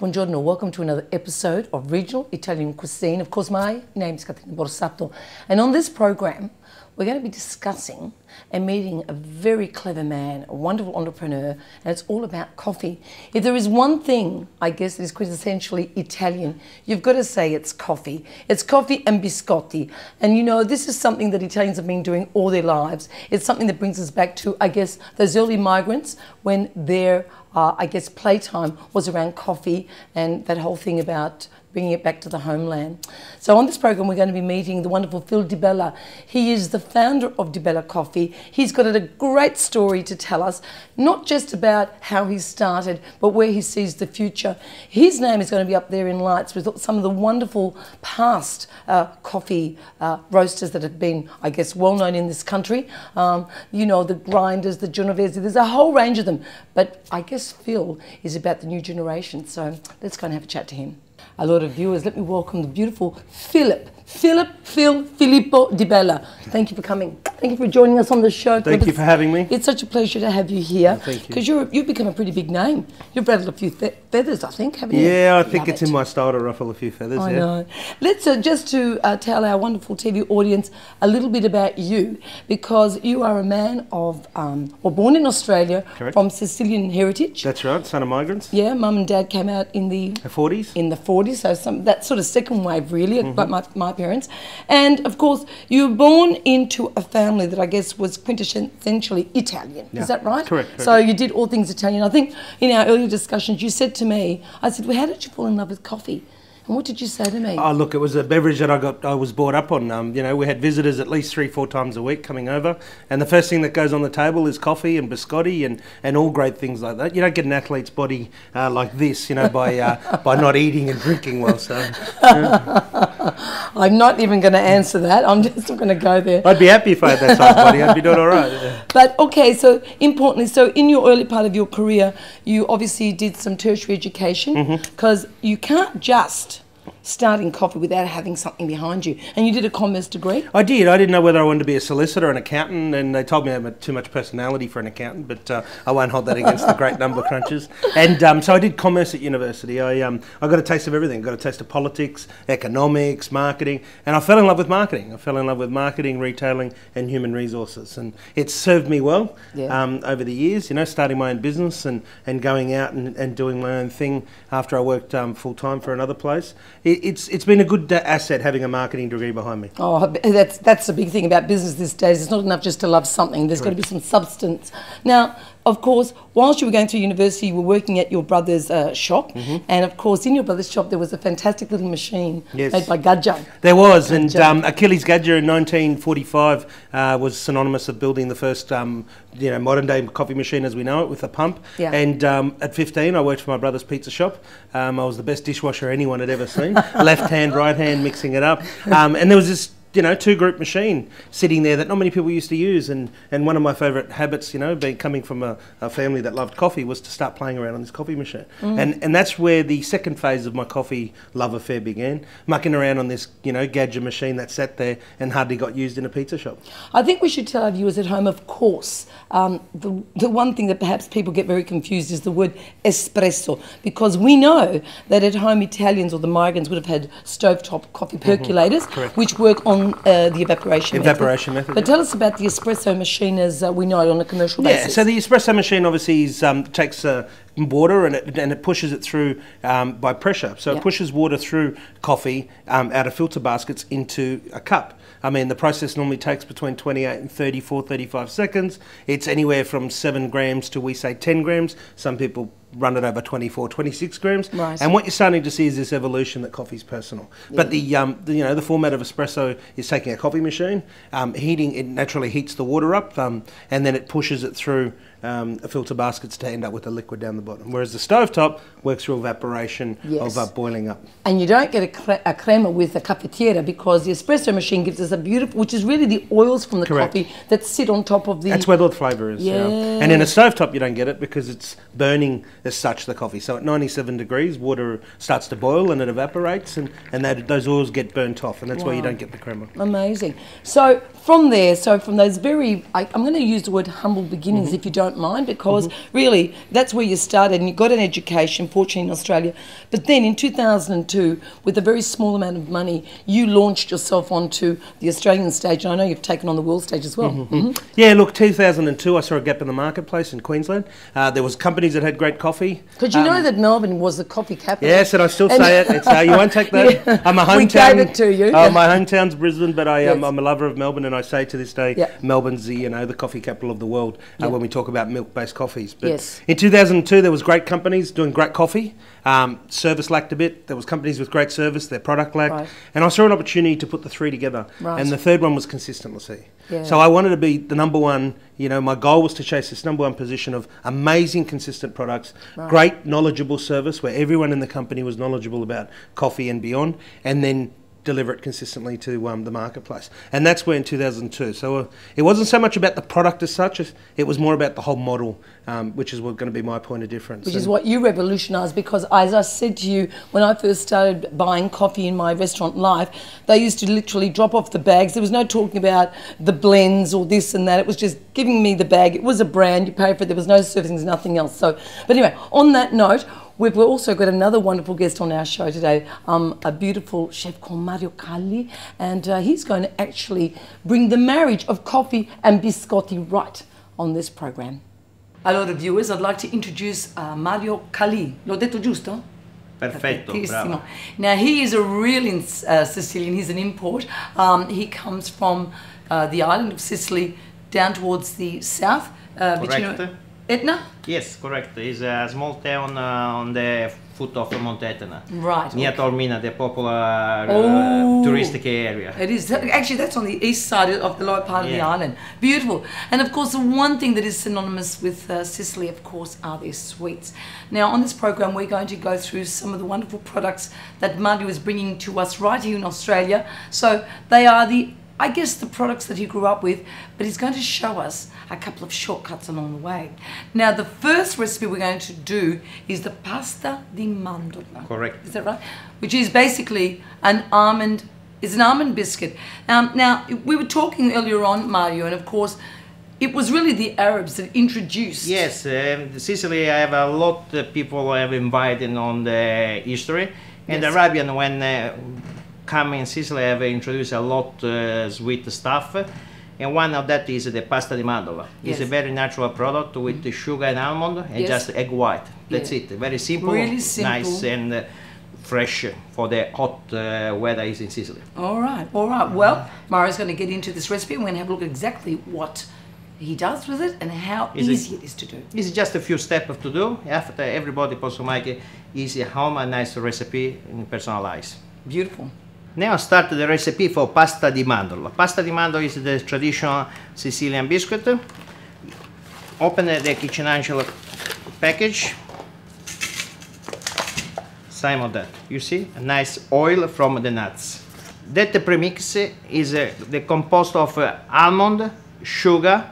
Buongiorno, welcome to another episode of Regional Italian Cuisine. Of course, my name is Caterina Borsato, and on this program, we're going to be discussing and meeting a very clever man, a wonderful entrepreneur, and it's all about coffee. If there is one thing, I guess, that is quintessentially Italian, you've got to say it's coffee. It's coffee and biscotti. And you know, this is something that Italians have been doing all their lives. It's something that brings us back to, I guess, those early migrants when their, I guess, playtime was around coffee and that whole thing about bringing it back to the homeland. So on this program, we're going to be meeting the wonderful Phil Di Bella. He is the founder of Di Bella Coffee. He's got a great story to tell us, not just about how he started, but where he sees the future. His name is going to be up there in lights with some of the wonderful past coffee roasters that have been, I guess, well known in this country. You know, the grinders, the Genovese, there's a whole range of them. But I guess Phil is about the new generation. So let's go and have a chat to him. A lot of viewers, let me welcome the beautiful Filippo Di Bella. Thank you for coming. Thank you for joining us on the show. Thank you for having me. It's such a pleasure to have you here. Oh, thank you. Because you've become a pretty big name. You've rattled a few feathers, I think, haven't you? Yeah, I think it's in my style to ruffle a few feathers. I know. Let's just to tell our wonderful TV audience a little bit about you, because you are a man of, or born in Australia, Correct. From Sicilian heritage. That's right, son of migrants. Yeah, mum and dad came out in the 40s. In the 40s, so that sort of second wave, really, like my parents. And of course, you were born into a family that I guess was quintessentially Italian. Yeah. Is that right? Correct. So you did all things Italian. I think in our earlier discussions, you said to me, I said, well, how did you fall in love with coffee? And what did you say to me? Oh, look, it was a beverage that I was brought up on. You know, we had visitors at least 3-4 times a week coming over, and the first thing that goes on the table is coffee and biscotti and all great things like that. You don't get an athlete's body like this, you know, by not eating and drinking well. So, I'm not even going to answer that. I'm just going to go there. I'd be happy if I had that size body. I'd be doing all right. Yeah. But okay, so importantly, so in your early part of your career, you obviously did some tertiary education, because you can't just start in coffee without having something behind you. And you did a commerce degree? I did. I didn't know whether I wanted to be a solicitor or an accountant, and they told me I had too much personality for an accountant, but I won't hold that against the great number crunchers. And so I did commerce at university. I got a taste of everything. I got a taste of politics, economics, marketing, and I fell in love with marketing. I fell in love with marketing, retailing, and human resources, and it's served me well over the years, you know, starting my own business and going out and doing my own thing after I worked full-time for another place. It's been a good asset having a marketing degree behind me. Oh, that's the big thing about business these days. It's not enough just to love something. There's got to be some substance. Now, of course, whilst you were going through university, you were working at your brother's shop. And of course, in your brother's shop, there was a fantastic little machine made by Gadja. There was, and Achilles Gadja in 1945 was synonymous of building the first you know, modern day coffee machine as we know it, with a pump. Yeah. And at 15, I worked for my brother's pizza shop. I was the best dishwasher anyone had ever seen. Left hand, right hand, mixing it up. And there was this, you know, two-group machine sitting there that not many people used to use, and one of my favourite habits, you know, coming from a family that loved coffee, was to start playing around on this coffee machine. And that's where the second phase of my coffee love affair began, mucking around on this, you know, Gadget machine that sat there and hardly got used in a pizza shop. I think we should tell our viewers at home, of course, the one thing that perhaps people get very confused is the word espresso, because we know that at home Italians or the migrants would have had stovetop coffee percolators, which work on the evaporation method. But tell us about the espresso machine as we know it on a commercial basis. Yeah, so the espresso machine obviously is, takes water and it pushes it through by pressure. So it pushes water through coffee out of filter baskets into a cup. I mean, the process normally takes between 28 and 35 seconds. It's anywhere from 7 grams to, we say, 10 grams. Some people run it over 24, 26 grams. Right. And what you're starting to see is this evolution that coffee's personal. Yeah. But the format of espresso is taking a coffee machine, heating, it naturally heats the water up, and then it pushes it through filter baskets to end up with a liquid down the bottom. Whereas the stovetop works through evaporation of boiling up. And you don't get a crema with a cafetiera, because the espresso machine gives us a beautiful, which is really the oils from the coffee that sit on top of the... That's where the flavour is. Yeah. And in a stovetop you don't get it because it's burning as such the coffee. So at 97 degrees water starts to boil and it evaporates, and those oils get burnt off, and that's why you don't get the crema. Amazing. So from there, from those very, I'm going to use the word humble beginnings if you don't don't mind, because really that's where you started and you got an education, fortunately in Australia. But then in 2002, with a very small amount of money, you launched yourself onto the Australian stage, and I know you've taken on the world stage as well. Yeah, look, 2002, I saw a gap in the marketplace in Queensland. There was companies that had great coffee. Because you know that Melbourne was the coffee capital. Yes, and I still say it. It's, you won't take that. Yeah. I'm a hometown. We gave it to you. My hometown's Brisbane, but I'm a lover of Melbourne, and I say to this day, Melbourne's the coffee capital of the world when we talk about milk-based coffees. But in 2002, there was great companies doing great coffee. Service lacked a bit. There was companies with great service. Their product lacked, and I saw an opportunity to put the three together. And the third one was consistency. So I wanted to be the number one. You know, my goal was to chase this number one position of amazing, consistent products, great, knowledgeable service where everyone in the company was knowledgeable about coffee and beyond, and then deliver it consistently to the marketplace. And that's where in 2002. So it wasn't so much about the product as such, it was more about the whole model, which is going to be my point of difference. Which is what you revolutionised, because as I said to you, when I first started buying coffee in my restaurant life, they used to literally drop off the bags. There was no talking about the blends or this and that. It was just giving me the bag. It was a brand, you pay for it. There was no servicings, nothing else. So, but anyway, on that note, we've also got another wonderful guest on our show today, a beautiful chef called Mario Calli, and he's going to actually bring the marriage of coffee and biscotti right on this program. Allora, viewers, I'd like to introduce Mario Calli. L'ho detto giusto? Perfetto, bravo. Now, he is a real Sicilian. He's an import. He comes from the island of Sicily down towards the south. Correct. Etna? Yes, correct. It's a small town on the foot of Mount Etna. Right. Near Taormina, the popular touristic area. It is. Actually, that's on the east side of the lower part of the island. Beautiful. And of course, the one thing that is synonymous with Sicily, of course, are their sweets. Now, on this program, we're going to go through some of the wonderful products that Mario is bringing to us right here in Australia. So they are I guess the products that he grew up with, but he's going to show us a couple of shortcuts along the way. Now, the first recipe we're going to do is the pasta di mandorla. Correct. Is that right? Which is basically an almond biscuit. Now, we were talking earlier on, Mario, and of course, it was really the Arabs that introduced. Yes, Sicily, I have a lot of people I have invited on the history, and the Arabian, when come in Sicily, I have introduced a lot sweet stuff, and one of that is the pasta di mandorla. It's a very natural product with the sugar and almond and just egg white. That's it. Very simple, really simple, nice and fresh for the hot weather is in Sicily. All right, all right. Well, Mario's going to get into this recipe and we're going to have a look at exactly what he does with it and how easy it is to do. It's just a few steps to do. After everybody posso make easy home, a nice recipe and personalized. Beautiful. Now start the recipe for pasta di mandorla. Pasta di mandorla is the traditional Sicilian biscuit. Open the kitchen angel package. Same of that. You see, a nice oil from the nuts. That premix is the compost of almond, sugar,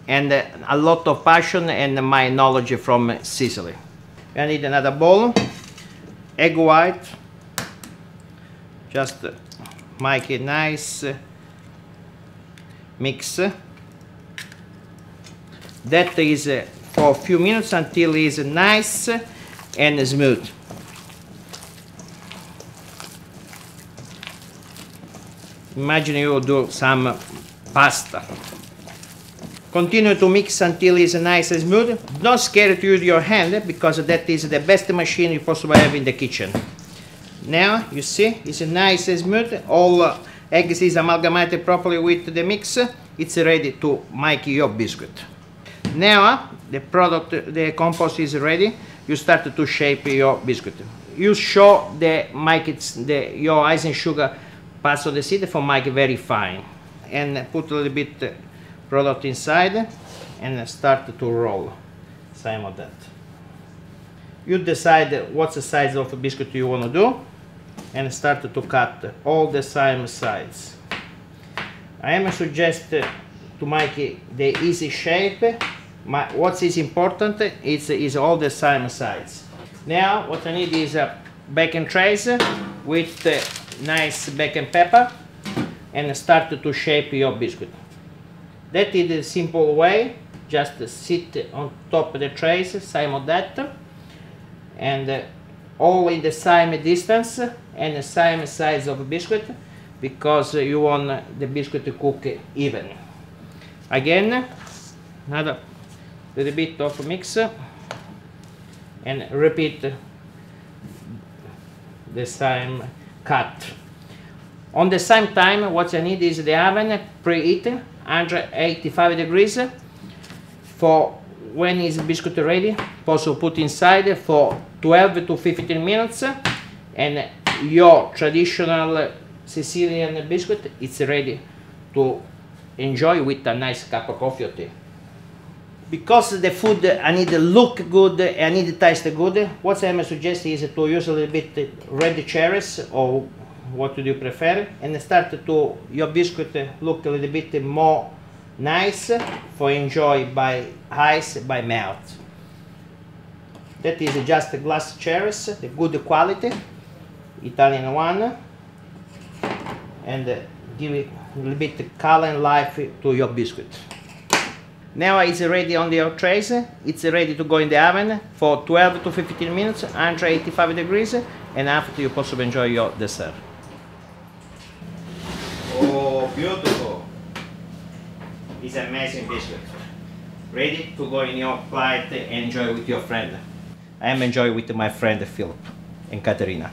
and a lot of passion and my knowledge from Sicily. I need another bowl, egg white. Just make a nice mix. That is for a few minutes until it is nice and smooth. Imagine you do some pasta. Continue to mix until it's nice and smooth. Don't scare to use your hand because that is the best machine you possibly have in the kitchen. Now, you see, it's nice and smooth. All eggs is amalgamated properly with the mix. It's ready to make your biscuit. Now, the compost is ready. You start to shape your biscuit. You show your ice and sugar parts of the seed for make very fine. And put a little bit product inside and start to roll. Same of that. You decide what's the size of biscuit you want to do. And start to cut all the same sides. I am suggest to make the easy shape. What is important is all the same sides. Now what I need is a bacon trays with nice bacon pepper and start to shape your biscuit. That is the simple way just sit on top of the trays, same of that, and all in the same distance and the same size of biscuit, because you want the biscuit to cook even. Again, another little bit of mix, and repeat the same cut. On the same time, what I need is the oven preheat 185 degrees. For when is biscuit ready, also put inside for 12 to 15 minutes, and your traditional Sicilian biscuit is ready to enjoy with a nice cup of coffee or tea. Because the food I need to look good, I need to taste good, what I suggest is to use a little bit red cherries, or what do you prefer, and start to your biscuit look a little bit more nice for enjoy by eyes, by mouth. That is just glass cherries, the good quality, Italian one, and give it a little bit color and life to your biscuit. Now it's ready on your trays. It's ready to go in the oven for 12 to 15 minutes, 185 degrees, and after you possibly enjoy your dessert. Oh, beautiful! It's amazing biscuit. Ready to go in your plate and enjoy with your friend. I am enjoying with my friend Philip and Caterina.